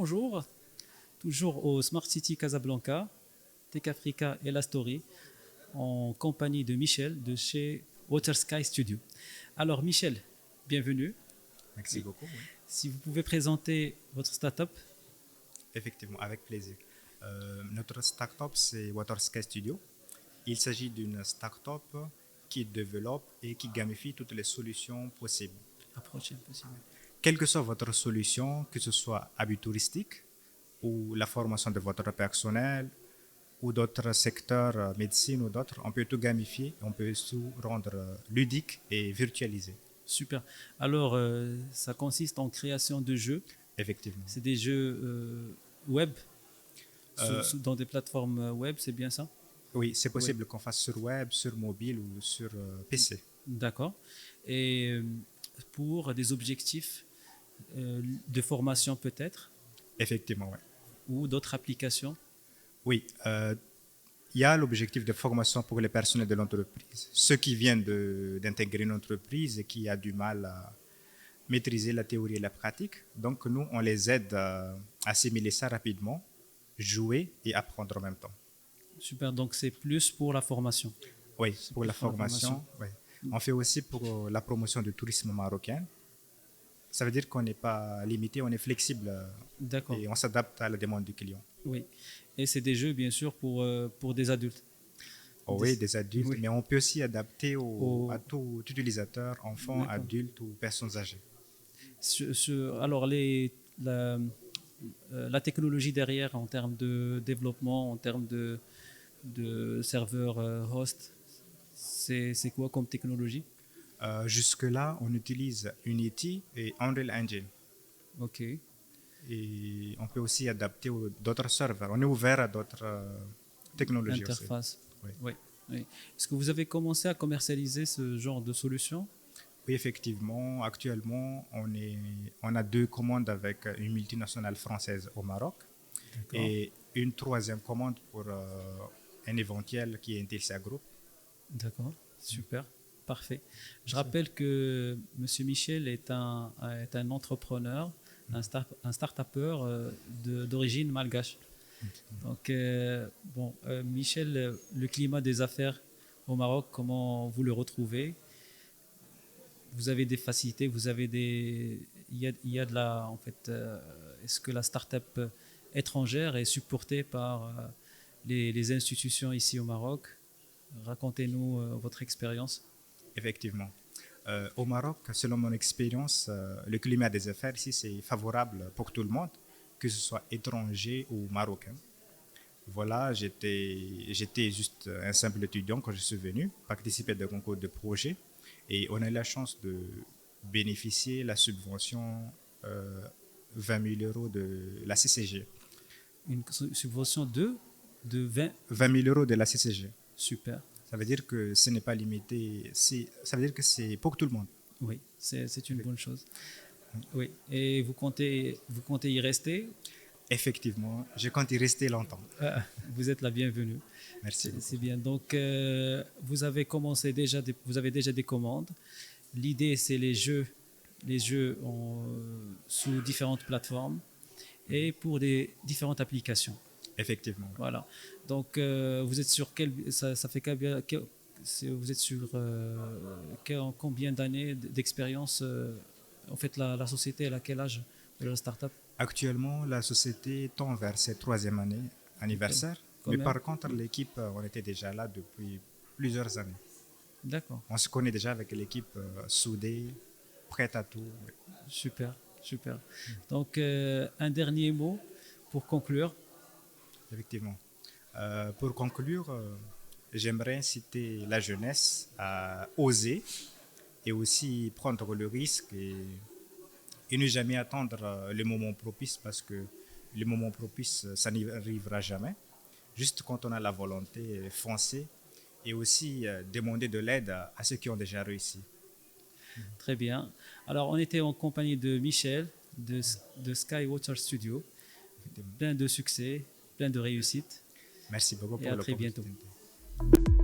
bonjour, toujours au Smart City Casablanca, Tech Africa et La Story, en compagnie de Michel de chez Water Sky Studio. Alors Michel, bienvenue. Merci beaucoup. Oui. Si vous pouvez présenter votre startup. Effectivement, avec plaisir. Notre startup, c'est WaterSky Studio. Il s'agit d'une startup qui développe et qui gamifie toutes les solutions possibles. Approche possible. Quelle que soit votre solution, que ce soit habit touristique ou la formation de votre personnel ou d'autres secteurs, médecine ou d'autres, on peut tout gamifier, on peut tout rendre ludique et virtualisé. Super. Alors, ça consiste en création de jeux. Effectivement. C'est des jeux web, dans des plateformes web, c'est bien ça? Oui, c'est possible Oui. qu'on fasse sur web, sur mobile ou sur PC. D'accord. Et pour des objectifs de formation peut-être, Effectivement, oui. ou d'autres applications. Oui, il y a l'objectif de formation pour les personnels de l'entreprise, ceux qui viennent d'intégrer une entreprise et qui a du mal à maîtriser la théorie et la pratique. Donc nous, on les aide à assimiler ça rapidement, jouer et apprendre en même temps. Super, donc c'est plus pour la formation. Oui, C'est pour plus la formation, oui. On fait aussi pour la promotion du tourisme marocain. Ça veut dire qu'on n'est pas limité, on est flexible D'accord, et on s'adapte à la demande du client. oui. Et c'est des jeux, bien sûr, pour des adultes. Oh oui, des adultes, Oui. mais on peut aussi adapter à Au- tout utilisateur, enfants, D'accord. adultes ou personnes âgées. Alors, la technologie derrière, en termes de développement, en termes de serveur host, c'est quoi comme technologie? Jusque-là, on utilise Unity et Unreal Engine. Ok, Et on peut aussi adapter d'autres serveurs. On est ouvert à d'autres technologies aussi. interface. Oui. Oui, oui. Est-ce que vous avez commencé à commercialiser ce genre de solution? Oui, effectivement, actuellement, on a deux commandes avec une multinationale française au Maroc D'accord. et une troisième commande pour un éventuel qui est Intelsia Group. D'accord, super, parfait. Je rappelle que M. Michel est un entrepreneur, un start-upper d'origine malgache. Donc, Michel, le climat des affaires au Maroc, comment vous le retrouvez? Vous avez des facilités, vous avez des. Il y a de la. En fait, est-ce que la start-up étrangère est supportée par les institutions ici au Maroc? Racontez-nous votre expérience. Effectivement. Au Maroc, selon mon expérience, le climat des affaires ici, c'est favorable pour tout le monde, que ce soit étranger ou marocain. Voilà, j'étais juste un simple étudiant quand je suis venu, participer à des concours de projets et on a eu la chance de bénéficier de la subvention euh, 20 000 euros de la CCG. Une subvention de 20. 20 000 euros de la CCG. Super. Ça veut dire que ce n'est pas limité, ça veut dire que c'est pour tout le monde. Oui, c'est une bonne chose. Oui. Et vous comptez y rester? Effectivement, je compte y rester longtemps. Vous êtes la bienvenue. Merci beaucoup. C'est bien. Donc, vous avez commencé déjà, vous avez déjà des commandes. L'idée, c'est les jeux sous différentes plateformes et pour des différentes applications. Effectivement. Voilà. Donc, vous êtes sur ça fait vous êtes sur combien d'années d'expérience en fait, la société, elle a quel âge de la start-up? Actuellement, la société tend vers ses troisième année anniversaire, Quand mais même. par contre, l'équipe, on était déjà là depuis plusieurs années. D'accord. On se connaît déjà avec l'équipe soudée, prête à tout. Oui. Super, super. Donc, un dernier mot pour conclure. Effectivement. Pour conclure, j'aimerais inciter la jeunesse à oser et aussi prendre le risque et ne jamais attendre le moment propice parce que le moment propice, ça n'arrivera jamais. Juste quand on a la volonté, foncer et aussi demander de l'aide à ceux qui ont déjà réussi. Très bien. Alors, on était en compagnie de Michel de Sky Water Studio. Plein de succès, plein de réussites Merci beaucoup et pour à très bientôt. l'opportunité.